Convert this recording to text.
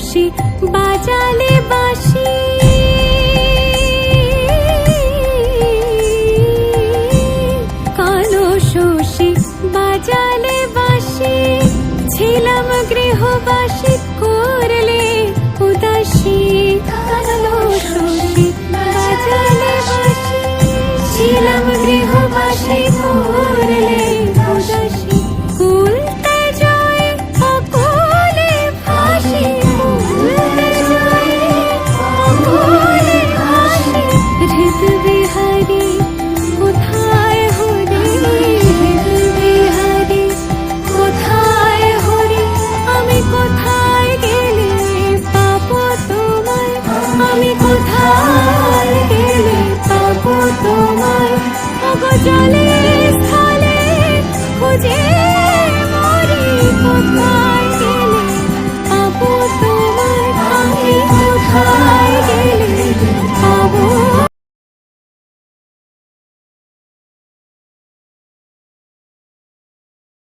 শশী বাজালে বাঁশি, কালো শশী বাজালে বাঁশি, ছিলাম গৃহবাসী করলে উদাসী। কালো শশী বাজালে বাঁশি, ছিলাম গৃহবাসী করলে উদাসী। কুলতে জয় অকুলে ভাসি, কুলতে জয় অকুলে ভাসি। হৃদ বিহারী কোথায় হরি, হৃদ বিহারী কোথায় হরি। আমি কোথায় গেলে পাবো তোমায়, আমি কোথায় গেলে পাবো তোমায়। ওগো জলে স্থলে খুঁজে